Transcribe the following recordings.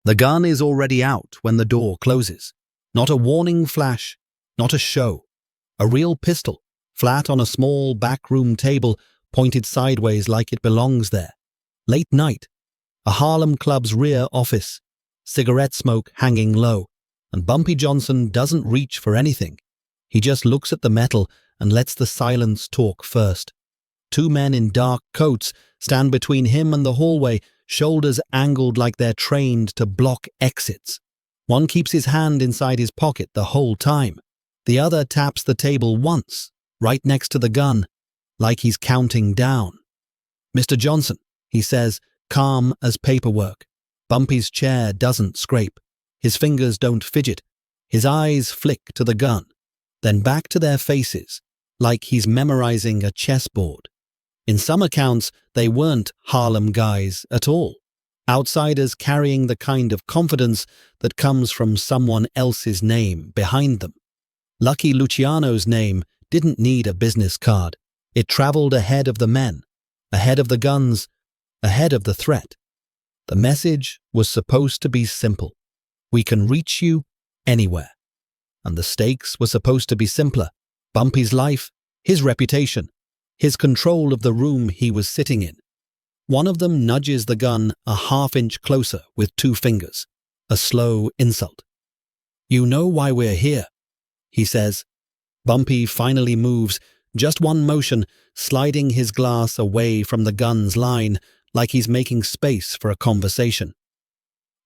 The gun is already out when the door closes. Not a warning flash, not a show. A real pistol, flat on a small backroom table, pointed sideways like it belongs there. Late night, a Harlem club's rear office, cigarette smoke hanging low, and Bumpy Johnson doesn't reach for anything. He just looks at the metal and lets the silence talk first. Two men in dark coats stand between him and the hallway, shoulders angled like they're trained to block exits. One keeps his hand inside his pocket the whole time. The other taps the table once, right next to the gun, like he's counting down. "Mr. Johnson," he says, calm as paperwork. Bumpy's chair doesn't scrape. His fingers don't fidget. His eyes flick to the gun, then back to their faces, like he's memorizing a chessboard. In some accounts, they weren't Harlem guys at all. Outsiders carrying the kind of confidence that comes from someone else's name behind them. Lucky Luciano's name didn't need a business card. It traveled ahead of the men, ahead of the guns, ahead of the threat. The message was supposed to be simple. We can reach you anywhere. And the stakes were supposed to be simpler. Bumpy's life, his reputation, his control of the room he was sitting in. One of them nudges the gun a half-inch closer with two fingers, a slow insult. "You know why we're here," he says. Bumpy finally moves, just one motion, sliding his glass away from the gun's line, like he's making space for a conversation.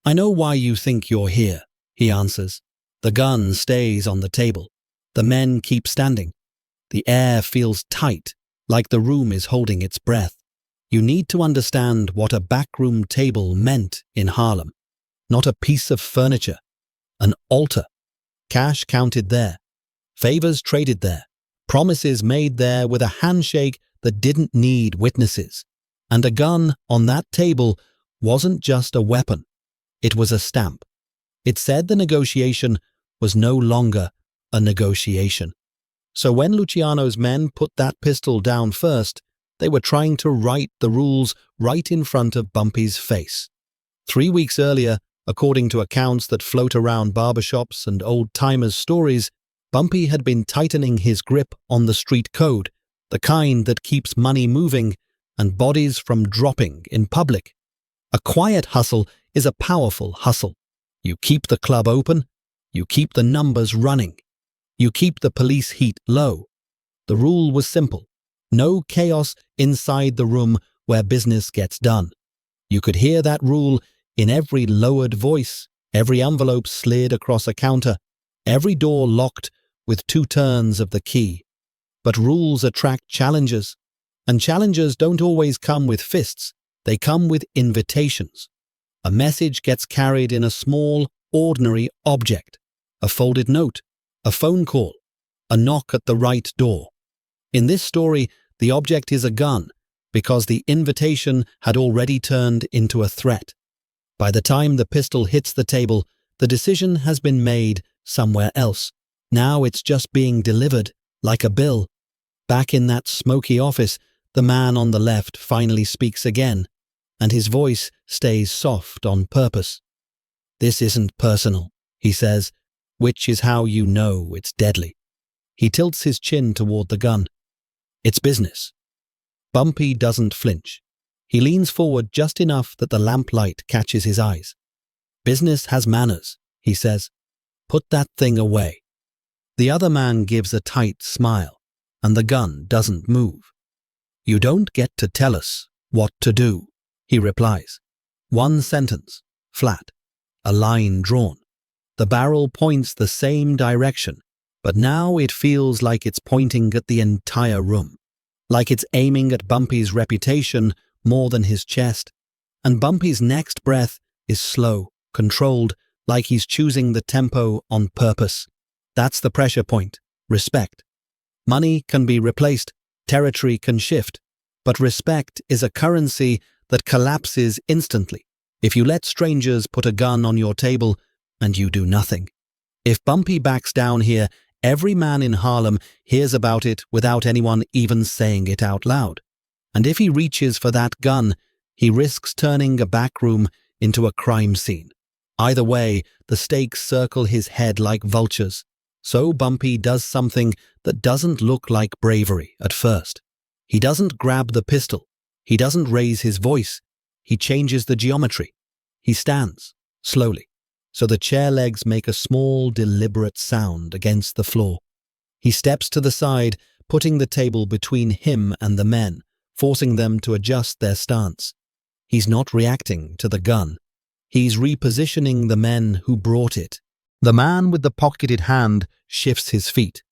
"I know why you think you're here," he answers. The gun stays on the table. The men keep standing. The air feels tight, like the room is holding its breath. You need to understand what a backroom table meant in Harlem. Not a piece of furniture. An altar. Cash counted there. Favors traded there. Promises made there with a handshake that didn't need witnesses. And a gun on that table wasn't just a weapon. It was a stamp. It said the negotiation was no longer a negotiation. So when Luciano's men put that pistol down first, they were trying to write the rules right in front of Bumpy's face. 3 weeks earlier, according to accounts that float around barbershops and old-timers' stories, Bumpy had been tightening his grip on the street code, the kind that keeps money moving and bodies from dropping in public. A quiet hustle is a powerful hustle. You keep the club open, you keep the numbers running, you keep the police heat low. The rule was simple. No chaos inside the room where business gets done. You could hear that rule in every lowered voice, every envelope slid across a counter, every door locked with 2 turns of the key. But rules attract challengers, and challengers don't always come with fists. They come with invitations. A message gets carried in a small, ordinary object. A folded note, a phone call, a knock at the right door. In this story, the object is a gun, because the invitation had already turned into a threat. By the time the pistol hits the table, the decision has been made somewhere else. Now it's just being delivered, like a bill. Back in that smoky office, the man on the left finally speaks again, and his voice stays soft on purpose. "This isn't personal," he says, which is how you know it's deadly. He tilts his chin toward the gun. "It's business." Bumpy doesn't flinch. He leans forward just enough that the lamplight catches his eyes. "Business has manners," he says. "Put that thing away." The other man gives a tight smile, and the gun doesn't move. "You don't get to tell us what to do," he replies. One sentence, flat, a line drawn. The barrel points the same direction, but now it feels like it's pointing at the entire room. Like it's aiming at Bumpy's reputation more than his chest. And Bumpy's next breath is slow, controlled, like he's choosing the tempo on purpose. That's the pressure point. Respect. Money can be replaced, territory can shift, but respect is a currency that collapses instantly if you let strangers put a gun on your table and you do nothing. If Bumpy backs down here, every man in Harlem hears about it without anyone even saying it out loud. And if he reaches for that gun, he risks turning a backroom into a crime scene. Either way, the stakes circle his head like vultures. So Bumpy does something that doesn't look like bravery at first. He doesn't grab the pistol. He doesn't raise his voice. He changes the geometry. He stands, slowly, so the chair legs make a small, deliberate sound against the floor. He steps to the side, putting the table between him and the men, forcing them to adjust their stance. He's not reacting to the gun. He's repositioning the men who brought it. The man with the pocketed hand shifts his feet.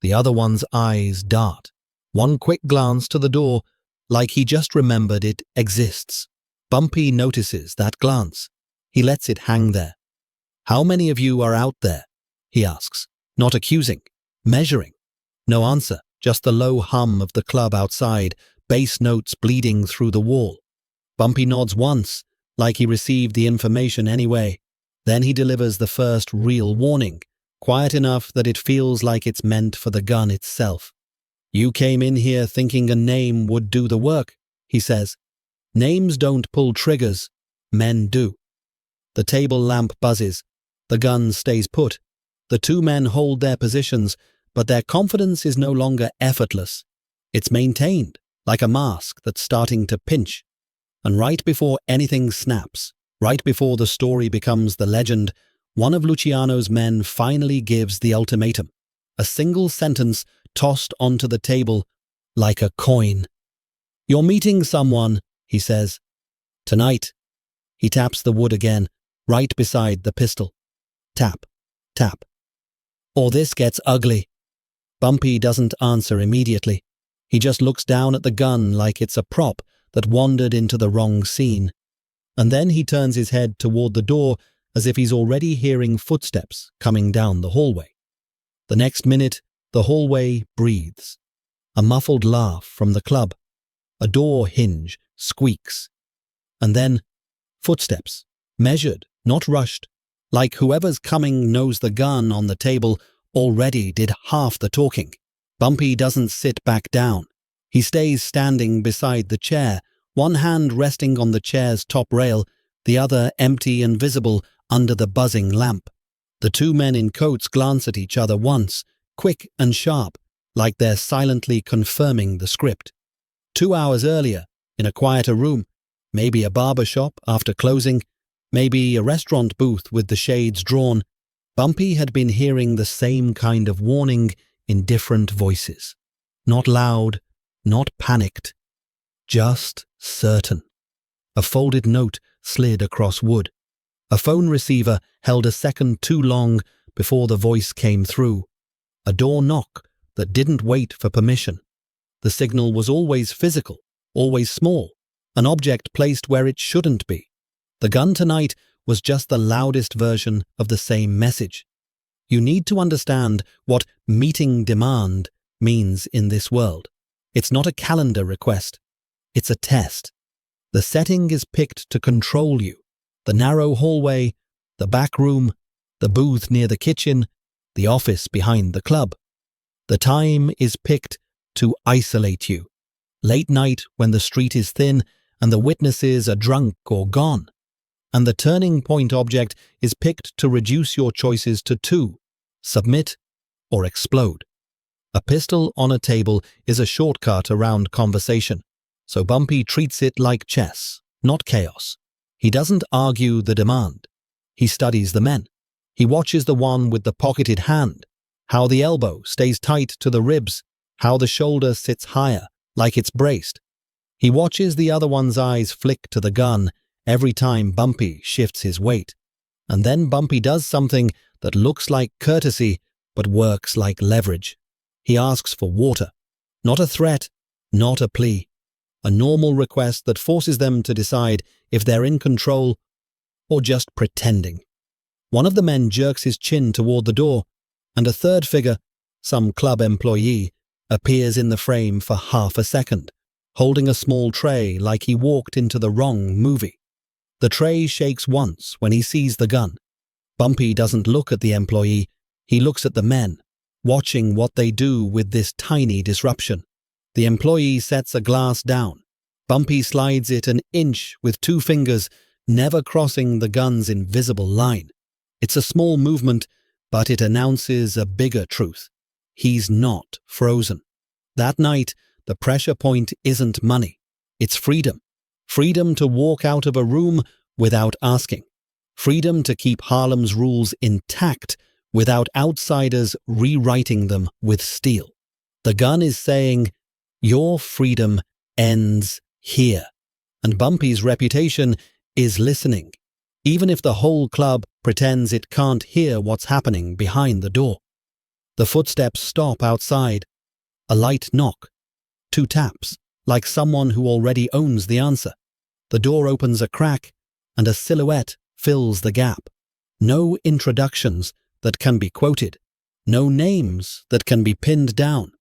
The other one's eyes dart. One quick glance to the door, like he just remembered it exists. Bumpy notices that glance. He lets it hang there. "How many of you are out there?" he asks, not accusing, measuring. No answer, just the low hum of the club outside, bass notes bleeding through the wall. Bumpy nods once, like he received the information anyway. Then he delivers the first real warning, quiet enough that it feels like it's meant for the gun itself. "You came in here thinking a name would do the work," he says. "Names don't pull triggers, men do." The table lamp buzzes. The gun stays put. The two men hold their positions, but their confidence is no longer effortless. It's maintained, like a mask that's starting to pinch. And right before anything snaps, right before the story becomes the legend, one of Luciano's men finally gives the ultimatum. A single sentence tossed onto the table like a coin. "You're meeting someone," he says. "Tonight." He taps the wood again, right beside the pistol. Tap, tap. "Or this gets ugly." Bumpy doesn't answer immediately. He just looks down at the gun like it's a prop that wandered into the wrong scene. And then he turns his head toward the door as if he's already hearing footsteps coming down the hallway. The next minute, the hallway breathes. A muffled laugh from the club. A door hinge squeaks. And then, footsteps, measured, not rushed, like whoever's coming knows the gun on the table already did half the talking. Bumpy doesn't sit back down. He stays standing beside the chair, one hand resting on the chair's top rail, the other empty and visible under the buzzing lamp. The two men in coats glance at each other once, quick and sharp, like they're silently confirming the script. 2 hours earlier, in a quieter room, maybe a barber shop after closing, maybe a restaurant booth with the shades drawn, Bumpy had been hearing the same kind of warning in different voices. Not loud, not panicked, just certain. A folded note slid across wood. A phone receiver held a second too long before the voice came through. A door knock that didn't wait for permission. The signal was always physical, always small, an object placed where it shouldn't be. The gun tonight was just the loudest version of the same message. You need to understand what meeting demand means in this world. It's not a calendar request. It's a test. The setting is picked to control you. The narrow hallway, the back room, the booth near the kitchen, the office behind the club. The time is picked to isolate you. Late night when the street is thin and the witnesses are drunk or gone. And the turning point object is picked to reduce your choices to two: submit or explode. A pistol on a table is a shortcut around conversation, so Bumpy treats it like chess, not chaos. He doesn't argue the demand. He studies the men. He watches the one with the pocketed hand, how the elbow stays tight to the ribs, how the shoulder sits higher, like it's braced. He watches the other one's eyes flick to the gun every time Bumpy shifts his weight. And then Bumpy does something that looks like courtesy but works like leverage. He asks for water. Not a threat, not a plea. A normal request that forces them to decide if they're in control or just pretending. One of the men jerks his chin toward the door, and a third figure, some club employee, appears in the frame for half a second, holding a small tray like he walked into the wrong movie. The tray shakes once when he sees the gun. Bumpy doesn't look at the employee, he looks at the men, watching what they do with this tiny disruption. The employee sets a glass down. Bumpy slides it an inch with 2 fingers never crossing the gun's invisible line. It's a small movement, but it announces a bigger truth. He's not frozen. That night, the pressure point isn't money. It's freedom. Freedom to walk out of a room without asking. Freedom to keep Harlem's rules intact without outsiders rewriting them with steel. The gun is saying, your freedom ends here. And Bumpy's reputation is listening, even if the whole club pretends it can't hear what's happening behind the door. The footsteps stop outside. A light knock. 2 taps, like someone who already owns the answer. The door opens a crack, and a silhouette fills the gap. No introductions that can be quoted. No names that can be pinned down.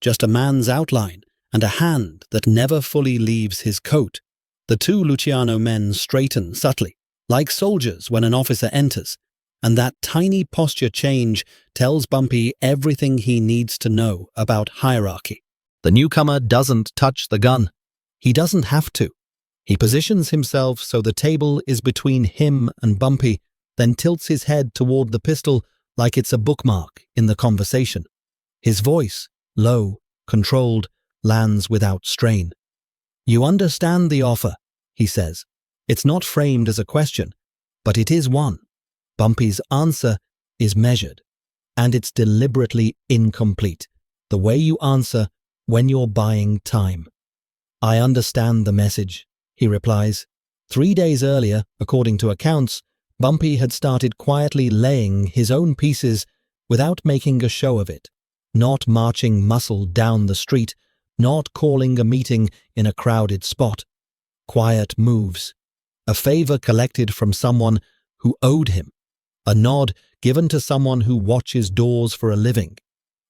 Just a man's outline and a hand that never fully leaves his coat. The 2 Luciano men straighten subtly, like soldiers when an officer enters, and that tiny posture change tells Bumpy everything he needs to know about hierarchy. The newcomer doesn't touch the gun. He doesn't have to. He positions himself so the table is between him and Bumpy, then tilts his head toward the pistol like it's a bookmark in the conversation. His voice, low, controlled, lands without strain. You understand the offer, he says. It's not framed as a question, but it is one. Bumpy's answer is measured, and it's deliberately incomplete, the way you answer when you're buying time. I understand the message, he replies. 3 days earlier, according to accounts, Bumpy had started quietly laying his own pieces without making a show of it, not marching muscle down the street, not calling a meeting in a crowded spot. Quiet moves. A favor collected from someone who owed him. A nod given to someone who watches doors for a living.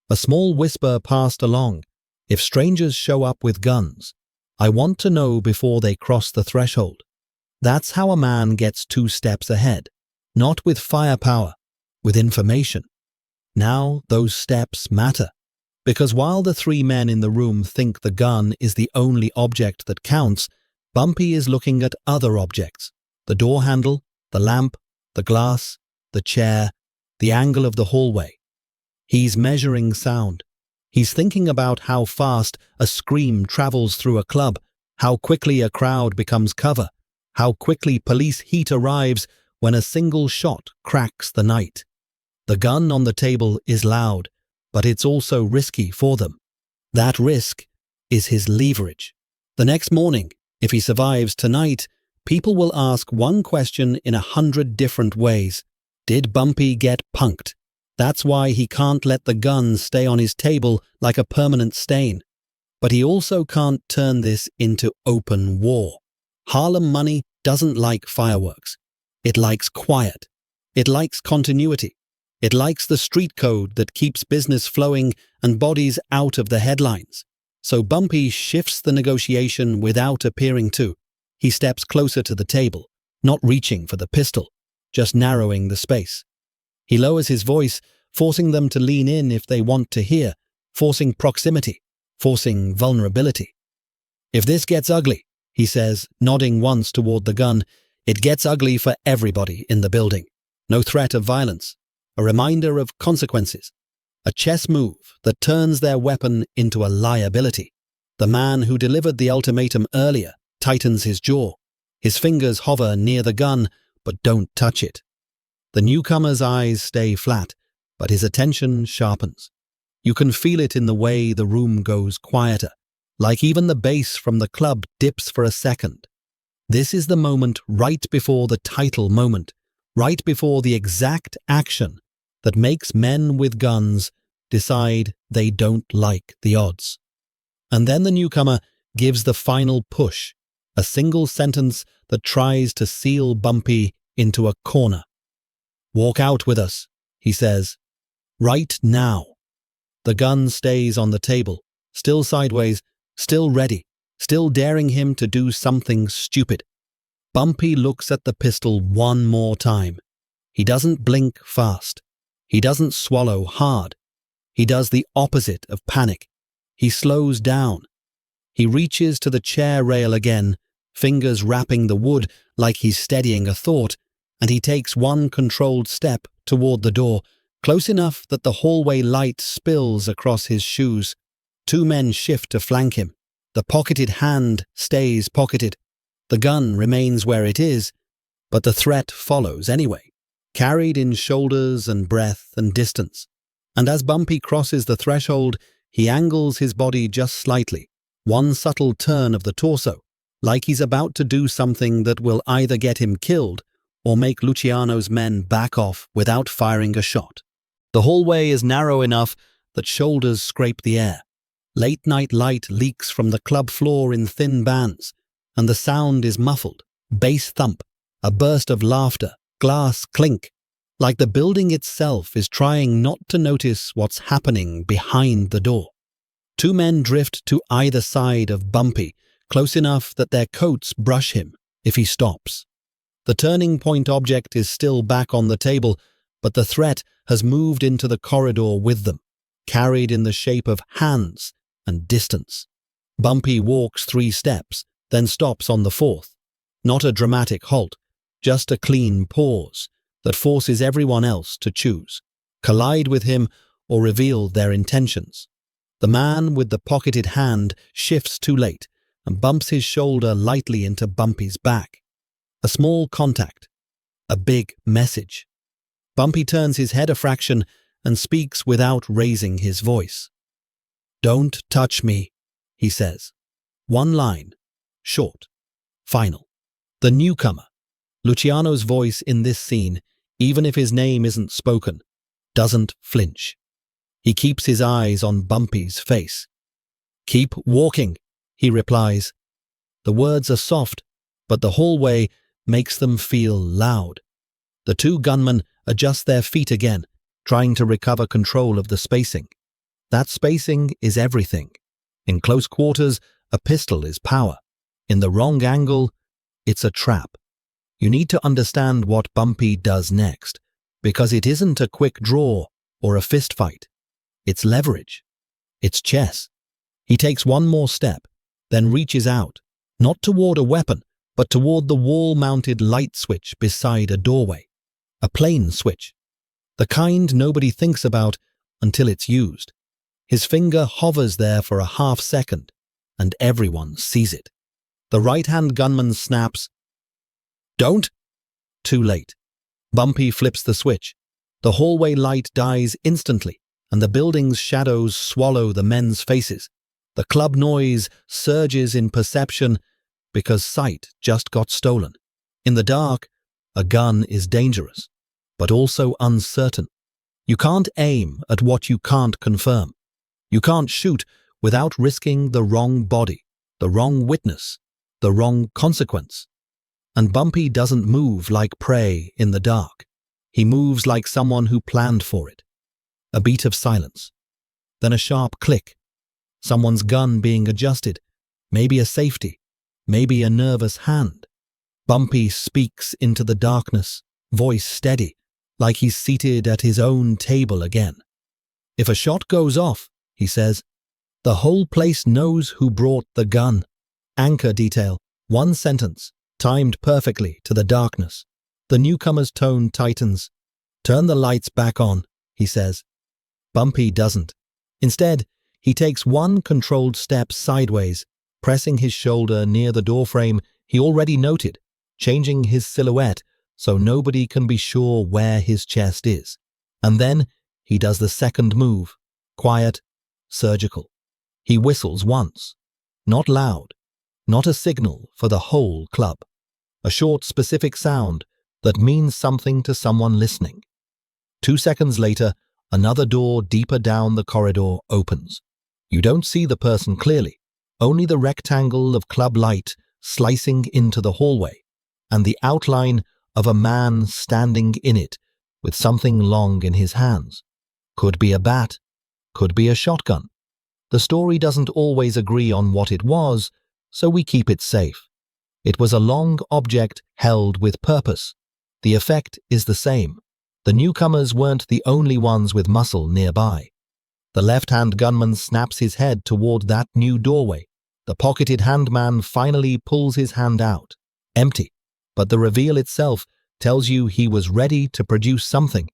A small whisper passed along. If strangers show up with guns, I want to know before they cross the threshold. That's how a man gets 2 steps ahead. Not with firepower, with information. Now those steps matter. Because while the 3 men in the room think the gun is the only object that counts, Bumpy is looking at other objects. The door handle, the lamp, the glass, the chair, the angle of the hallway. He's measuring sound. He's thinking about how fast a scream travels through a club, how quickly a crowd becomes cover, how quickly police heat arrives when a single shot cracks the night. The gun on the table is loud, but it's also risky for them. That risk is his leverage. The next morning, if he survives tonight, people will ask one question in 100 different ways. Did Bumpy get punked? That's why he can't let the gun stay on his table like a permanent stain. But he also can't turn this into open war. Harlem money doesn't like fireworks. It likes quiet. It likes continuity. It likes the street code that keeps business flowing and bodies out of the headlines. So Bumpy shifts the negotiation without appearing to. He steps closer to the table, not reaching for the pistol, just narrowing the space. He lowers his voice, forcing them to lean in if they want to hear, forcing proximity, forcing vulnerability. If this gets ugly, he says, nodding once toward the gun, it gets ugly for everybody in the building. No threat of violence. A reminder of consequences. A chess move that turns their weapon into a liability. The man who delivered the ultimatum earlier tightens his jaw. His fingers hover near the gun, but don't touch it. The newcomer's eyes stay flat, but his attention sharpens. You can feel it in the way the room goes quieter, like even the bass from the club dips for a second. This is the moment right before the title moment, right before the exact action that makes men with guns decide they don't like the odds. And then the newcomer gives the final push, a single sentence that tries to seal Bumpy into a corner. Walk out with us, he says. Right now. The gun stays on the table, still sideways, still ready, still daring him to do something stupid. Bumpy looks at the pistol one more time. He doesn't blink fast. He doesn't swallow hard. He does the opposite of panic. He slows down. He reaches to the chair rail again, fingers wrapping the wood like he's steadying a thought, and he takes one controlled step toward the door, close enough that the hallway light spills across his shoes. Two men shift to flank him. The pocketed hand stays pocketed. The gun remains where it is, but the threat follows anyway, carried in shoulders and breath and distance. And as Bumpy crosses the threshold, he angles his body just slightly, one subtle turn of the torso, like he's about to do something that will either get him killed or make Luciano's men back off without firing a shot. The hallway is narrow enough that shoulders scrape the air. Late-night light leaks from the club floor in thin bands, and the sound is muffled, bass thump, a burst of laughter, glass clink, like the building itself is trying not to notice what's happening behind the door. Two men drift to either side of Bumpy, close enough that their coats brush him if he stops. The turning point object is still back on the table, but the threat has moved into the corridor with them, carried in the shape of hands and distance. Bumpy walks 3 steps, then stops on the 4th. Not a dramatic halt, just a clean pause that forces everyone else to choose, collide with him or reveal their intentions. The man with the pocketed hand shifts too late and bumps his shoulder lightly into Bumpy's back. A small contact, a big message. Bumpy turns his head a fraction and speaks without raising his voice. "Don't touch me," he says. One line, short, final. The newcomer, Luciano's voice in this scene, even if his name isn't spoken, doesn't flinch. He keeps his eyes on Bumpy's face. "Keep walking," he replies. The words are soft, but the hallway makes them feel loud. The two gunmen adjust their feet again, trying to recover control of the spacing. That spacing is everything. In close quarters, a pistol is power. In the wrong angle, it's a trap. You need to understand what Bumpy does next, because it isn't a quick draw or a fist fight. It's leverage. It's chess. He takes one more step, then reaches out, not toward a weapon, but toward the wall-mounted light switch beside a doorway. A plain switch. The kind nobody thinks about until it's used. His finger hovers there for a half second, and everyone sees it. The right-hand gunman snaps, "Don't!" Too late. Bumpy flips the switch. The hallway light dies instantly, and the building's shadows swallow the men's faces. The club noise surges in perception because sight just got stolen. In the dark, a gun is dangerous, but also uncertain. You can't aim at what you can't confirm. You can't shoot without risking the wrong body, the wrong witness, the wrong consequence. And Bumpy doesn't move like prey in the dark. He moves like someone who planned for it. A beat of silence. Then a sharp click. Someone's gun being adjusted. Maybe a safety. Maybe a nervous hand. Bumpy speaks into the darkness, voice steady, like he's seated at his own table again. "If a shot goes off," he says, "the whole place knows who brought the gun." Anchor detail, one sentence, timed perfectly to the darkness. The newcomer's tone tightens. "Turn the lights back on," he says. Bumpy doesn't. Instead, he takes one controlled step sideways, pressing his shoulder near the doorframe he already noted, changing his silhouette so nobody can be sure where his chest is. And then he does the second move, quiet, surgical. He whistles once, not loud, not a signal for the whole club. A short, specific sound that means something to someone listening. 2 seconds later, another door deeper down the corridor opens. You don't see the person clearly, only the rectangle of club light slicing into the hallway, and the outline of a man standing in it with something long in his hands. Could be a bat, could be a shotgun. The story doesn't always agree on what it was, so we keep it safe. It was a long object held with purpose. The effect is the same. The newcomers weren't the only ones with muscle nearby. The left-hand gunman snaps his head toward that new doorway, The pocketed handman finally pulls his hand out. Empty. But the reveal itself tells you he was ready to produce something.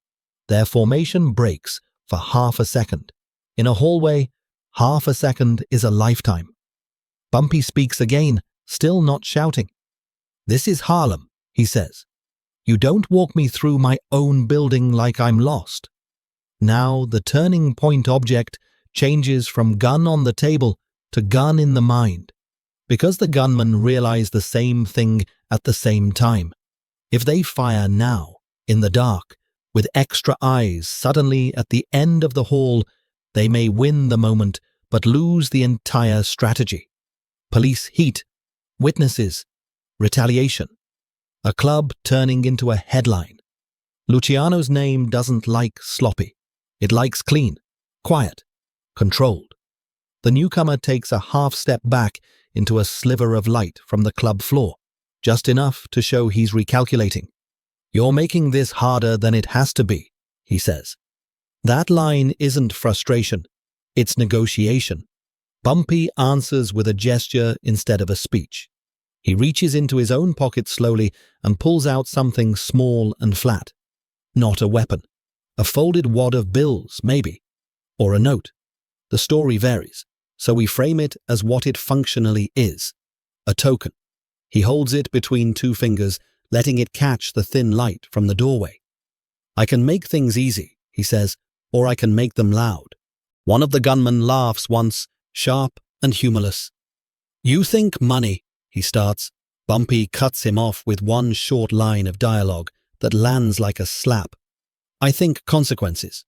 Their formation breaks for half a second. In a hallway, half a second is a lifetime. Bumpy speaks again, still not shouting. "This is Harlem," he says. "You don't walk me through my own building like I'm lost." Now the turning point object changes from gun on the table to gun in the mind, because the gunmen realize the same thing at the same time. If they fire now, in the dark, with extra eyes suddenly at the end of the hall, they may win the moment but lose the entire strategy. Police heat, witnesses, retaliation. A club turning into a headline. Luciano's name doesn't like sloppy. It likes clean, quiet, controlled. The newcomer takes a half step back into a sliver of light from the club floor, just enough to show he's recalculating. "You're making this harder than it has to be," he says. That line isn't frustration, it's negotiation. Bumpy answers with a gesture instead of a speech. He reaches into his own pocket slowly and pulls out something small and flat. Not a weapon. A folded wad of bills, maybe. Or a note. The story varies, so we frame it as what it functionally is. A token. He holds it between two fingers, letting it catch the thin light from the doorway. "I can make things easy," he says, "or I can make them loud." One of the gunmen laughs once, sharp and humorless. "You think money," he starts. Bumpy cuts him off with one short line of dialogue that lands like a slap. "I think consequences."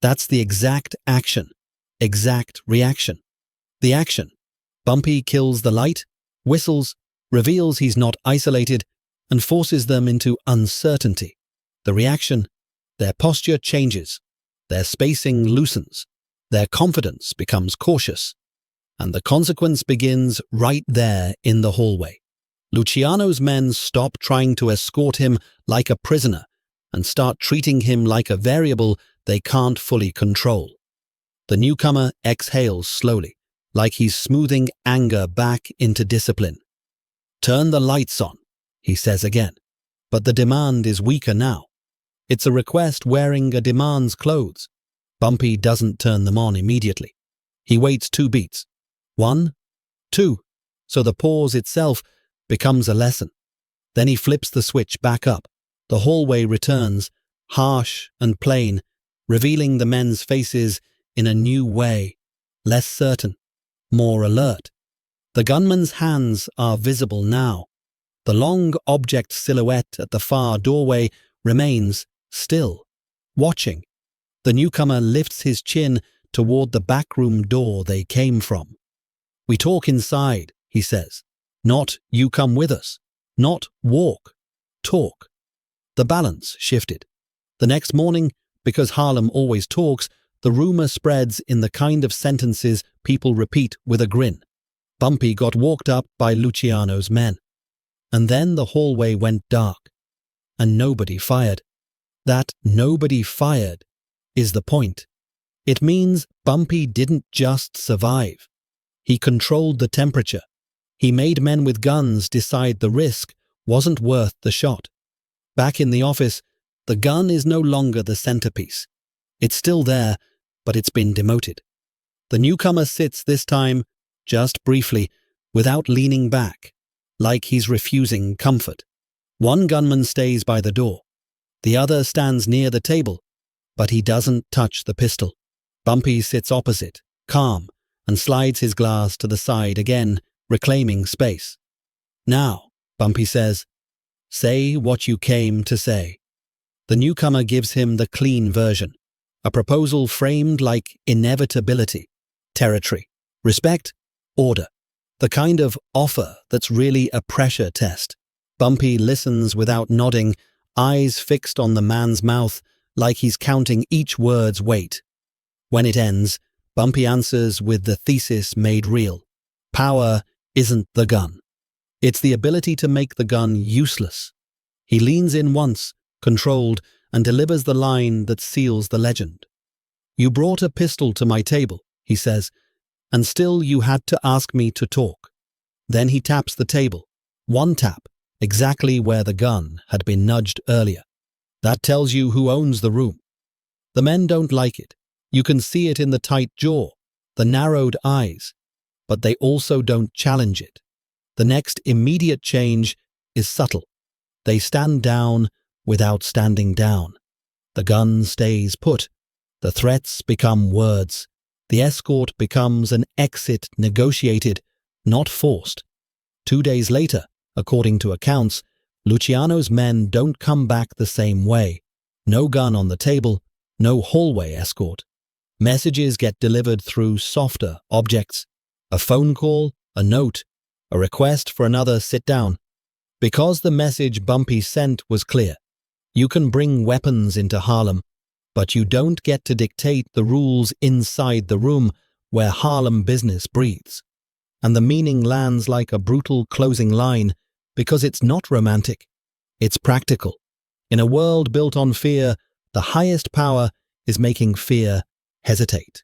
That's the exact action, exact reaction. The action. Bumpy kills the light, whistles, reveals he's not isolated, and forces them into uncertainty. The reaction. Their posture changes. Their spacing loosens. Their confidence becomes cautious. And the consequence begins right there in the hallway. Luciano's men stop trying to escort him like a prisoner and start treating him like a variable they can't fully control. The newcomer exhales slowly, like he's smoothing anger back into discipline. "Turn the lights on," he says again, but the demand is weaker now. It's a request wearing a demand's clothes. Bumpy doesn't turn them on immediately. He waits 2 beats. 1, 2, so the pause itself becomes a lesson. Then he flips the switch back up. The hallway returns, harsh and plain, revealing the men's faces in a new way, less certain, more alert. The gunman's hands are visible now. The long object silhouette at the far doorway remains still, watching. The newcomer lifts his chin toward the backroom door they came from. "We talk inside," he says. "Not you come with us. Not walk. Talk." The balance shifted. The next morning, because Harlem always talks, the rumor spreads in the kind of sentences people repeat with a grin. Bumpy got walked up by Luciano's men. And then the hallway went dark. And nobody fired. That nobody fired is the point. It means Bumpy didn't just survive. He controlled the temperature. He made men with guns decide the risk wasn't worth the shot. Back in the office, the gun is no longer the centerpiece. It's still there, but it's been demoted. The newcomer sits this time, just briefly, without leaning back, like he's refusing comfort. One gunman stays by the door. The other stands near the table, but he doesn't touch the pistol. Bumpy sits opposite, calm, and slides his glass to the side again, reclaiming space. "Now," Bumpy says, "say what you came to say." The newcomer gives him the clean version, a proposal framed like inevitability, territory, respect, order, the kind of offer that's really a pressure test. Bumpy listens without nodding, eyes fixed on the man's mouth, like he's counting each word's weight. When it ends, Bumpy answers with the thesis made real. Power isn't the gun. It's the ability to make the gun useless. He leans in once, controlled, and delivers the line that seals the legend. "You brought a pistol to my table," he says, And still you had to ask me to talk. Then he taps the table. One tap, exactly where the gun had been nudged earlier. That tells you who owns the room. The men don't like it. You can see it in the tight jaw, the narrowed eyes. But they also don't challenge it. The next immediate change is subtle. They stand down without standing down. The gun stays put. The threats become words. The escort becomes an exit negotiated, not forced. 2 days later, according to accounts, Luciano's men don't come back the same way. No gun on the table, no hallway escort. Messages get delivered through softer objects. A phone call, a note, a request for another sit down. Because the message Bumpy sent was clear. You can bring weapons into Harlem, but you don't get to dictate the rules inside the room where Harlem business breathes. And the meaning lands like a brutal closing line because it's not romantic. It's practical. In a world built on fear, the highest power is making fear hesitate.